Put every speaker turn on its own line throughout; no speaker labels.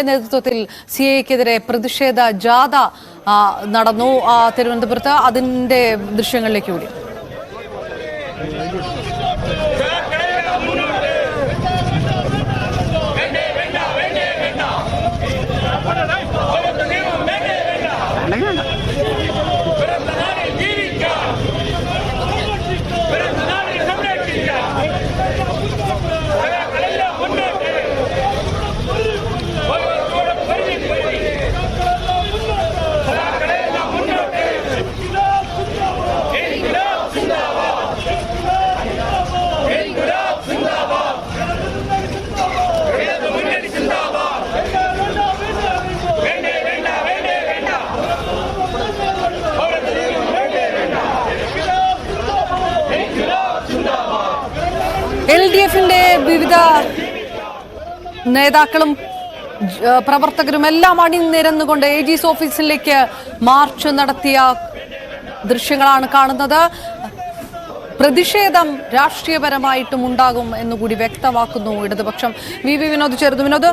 നേതൃത്വത്തിൽ സിഎക്കെതിരെ പ്രതിഷേധ ജാഥ നടന്നു തിരുവനന്തപുരത്ത്. അതിന്റെ ദൃശ്യങ്ങളിലേക്ക് കൂടി. എൽഡിഎഫിന്റെ വിവിധ നേതാക്കളും പ്രവർത്തകരും എല്ലാം അണിനിരന്നുകൊണ്ട് എജിസ് ഓഫീസിലേക്ക് മാർച്ച് നടത്തിയ ദൃശ്യങ്ങളാണ് കാണുന്നത്. പ്രതിഷേധം രാഷ്ട്രീയപരമായിട്ടും ഉണ്ടാകും എന്നുകൂടി വ്യക്തമാക്കുന്നു ഇടതുപക്ഷം. വി വിനോദ് ചേർന്നു. വിനോദ്,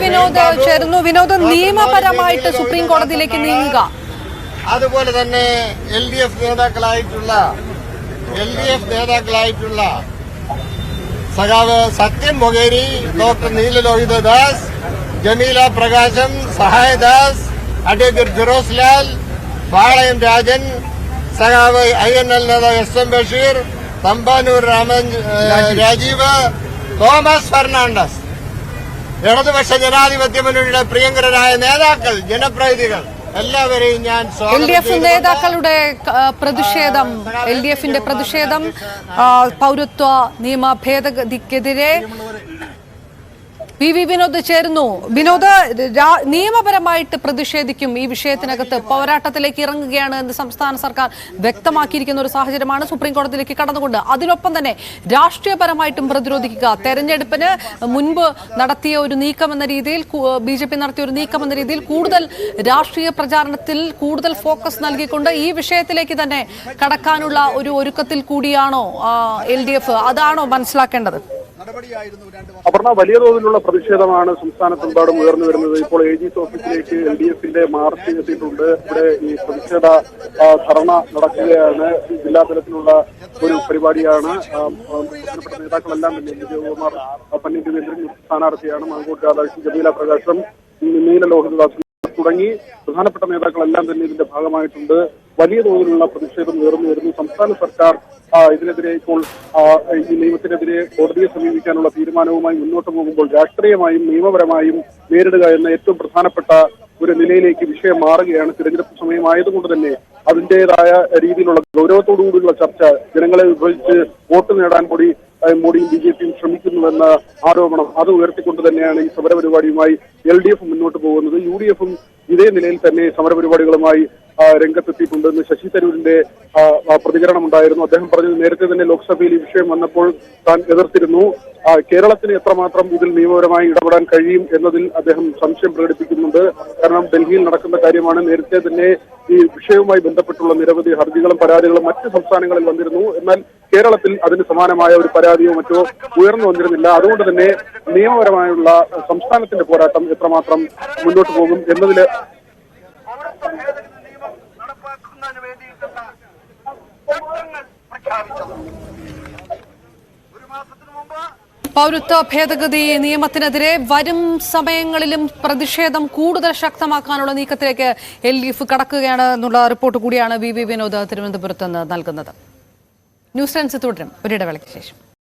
വിനോദ് ചേർന്നു. വിനോദ്, നിയമപരമായിട്ട് സുപ്രീം കോടതിയിലേക്ക് നീങ്ങുക,
അതുപോലെ തന്നെ എൽ ഡി എഫ് നേതാക്കളായിട്ടുള്ള സഖാവ് സത്യൻ മൊകേരി, ഡോക്ടർ നീലലോഹിതദാസ്, ജമീല പ്രകാശം, സഹായദാസ്, അഡ്വക്കേറ്റ് ഫിറോസ് ലാൽ, പാളയം രാജൻ, സഖാവ് INL നേതാവ് SM Basheer, Thampanoor Rajeev, Thomas Fernandez, ഇടതുപക്ഷ ജനാധിപത്യ മുന്നണിയുടെ പ്രിയങ്കരായ നേതാക്കൾ, ജനപ്രതിനിധികൾ എല്ലാവരെയും ഞാൻ
എൽഡിഎഫ് നേതാക്കളുടെ പ്രതിഷേധം, എൽഡിഎഫിന്റെ പ്രതിഷേധം പൗരത്വ നിയമ ഭേദഗതിക്കെതിരെ. വിനോദ് ചേരുന്നു. വിനോദ്, നിയമപരമായിട്ട് പ്രതിഷേധിക്കും, ഈ വിഷയത്തിനകത്ത് പോരാട്ടത്തിലേക്ക് ഇറങ്ങുകയാണ് എന്ന് സംസ്ഥാന സർക്കാർ വ്യക്തമാക്കിയിരിക്കുന്ന ഒരു സാഹചര്യമാണ് സുപ്രീം കോടതിയിലേക്ക് കടന്നുകൊണ്ട്. അതിനൊപ്പം തന്നെ രാഷ്ട്രീയപരമായിട്ടും പ്രതിരോധിക്കുക. തെരഞ്ഞെടുപ്പിന് മുൻപ് നടത്തിയ ഒരു നീക്കം എന്ന രീതിയിൽ, BJP നടത്തിയ ഒരു നീക്കം എന്ന രീതിയിൽ കൂടുതൽ രാഷ്ട്രീയ പ്രചാരണത്തിൽ കൂടുതൽ ഫോക്കസ് നൽകിക്കൊണ്ട് ഈ വിഷയത്തിലേക്ക് തന്നെ കടക്കാനുള്ള ഒരു ഒരുക്കത്തിൽ കൂടിയാണോ LDF? അതാണോ മനസ്സിലാക്കേണ്ടത്?
അപർണ, വലിയ തോതിലുള്ള പ്രതിഷേധമാണ് സംസ്ഥാനത്തെമ്പാടും ഉയർന്നു വരുന്നത്. ഇപ്പോൾ എജിസ് ഓഫീസിലേക്ക് LDFന്റെ മാർച്ച് എത്തിയിട്ടുണ്ട്. ഇവിടെ ഈ പ്രതിഷേധ ധർണ നടക്കുകയാണ്. ജില്ലാ തലത്തിലുള്ള ഒരു പരിപാടിയാണ്. പ്രധാനപ്പെട്ട നേതാക്കളെല്ലാം തന്നെ വിജയകുമാർ പന്നിരവീന്ദ്രൻ സ്ഥാനാർത്ഥിയാണ്, മാങ്കോട്ട് രാധാകൃഷ്ണൻ, ജമീല പ്രകാശം, നീലലോഹിതദാസ് തുടങ്ങി പ്രധാനപ്പെട്ട നേതാക്കളെല്ലാം തന്നെ ഇതിന്റെ ഭാഗമായിട്ടുണ്ട്. വലിയ തോതിലുള്ള പ്രതിഷേധം ഉയർന്നു വരുന്നു. സംസ്ഥാന സർക്കാർ ഇതിനെതിരെ ഇപ്പോൾ ഈ നിയമത്തിനെതിരെ കോടതിയെ സമീപിക്കാനുള്ള തീരുമാനവുമായി മുന്നോട്ട് പോകുമ്പോൾ രാഷ്ട്രീയമായും നിയമപരമായും നേരിടുക എന്ന ഏറ്റവും പ്രധാനപ്പെട്ട ഒരു നിലയിലേക്ക് വിഷയം മാറുകയാണ്. തിരഞ്ഞെടുപ്പ് സമയമായതുകൊണ്ട് തന്നെ അതിന്റേതായ രീതിയിലുള്ള ഗൗരവത്തോടുകൂടിയുള്ള ചർച്ച, ജനങ്ങളെ വിഭജിച്ച് വോട്ട് നേടാൻ മോഡിയും BJPയും ശ്രമിക്കുന്നുവെന്ന ആരോപണം അത് ഉയർത്തിക്കൊണ്ട് തന്നെയാണ് ഈ സമരപരിപാടിയുമായി LDF മുന്നോട്ട് പോകുന്നത്. UDFും ഇതേ നിലയിൽ തന്നെ സമരപരിപാടികളുമായി രംഗത്തെത്തിയിട്ടുണ്ടെന്ന് ശശി തരൂരിന്റെ പ്രതികരണം ഉണ്ടായിരുന്നു. അദ്ദേഹം പറഞ്ഞത് നേരത്തെ തന്നെ ലോക്സഭയിൽ ഈ വിഷയം വന്നപ്പോൾ താൻ എതിർത്തിരുന്നു. കേരളത്തിന് എത്രമാത്രം ഇതിൽ നിയമപരമായി ഇടപെടാൻ കഴിയും എന്നതിൽ അദ്ദേഹം സംശയം പ്രകടിപ്പിക്കുന്നുണ്ട്. കാരണം ഡൽഹിയിൽ നടക്കുന്ന കാര്യമാണ്. നേരത്തെ തന്നെ ഈ വിഷയവുമായി ബന്ധപ്പെട്ടുള്ള നിരവധി ഹർജികളും പരാതികളും മറ്റ് സംസ്ഥാനങ്ങളിൽ വന്നിരുന്നു. എന്നാൽ കേരളത്തിൽ അതിന് സമാനമായ ഒരു പരാതിയോ മറ്റോ ഉയർന്നു വന്നിരുന്നില്ല. അതുകൊണ്ട് തന്നെ നിയമപരമായുള്ള സംസ്ഥാനത്തിന്റെ പോരാട്ടം എത്രമാത്രം മുന്നോട്ട് പോകും എന്നതിൽ
പൗരത്വ ഭേദഗതി നിയമത്തിനെതിരെ വരും സമയങ്ങളിലും പ്രതിഷേധം കൂടുതൽ ശക്തമാക്കാനുള്ള നീക്കത്തിലേക്ക് LDF കടക്കുകയാണ് എന്നുള്ള റിപ്പോർട്ട് കൂടിയാണ് വി വിനോദ് തിരുവനന്തപുരത്ത് നിന്ന് നൽകുന്നത്. ന്യൂസ് ടൈംസ് തുടരും ഒരിടവേളയ്ക്ക് ശേഷം.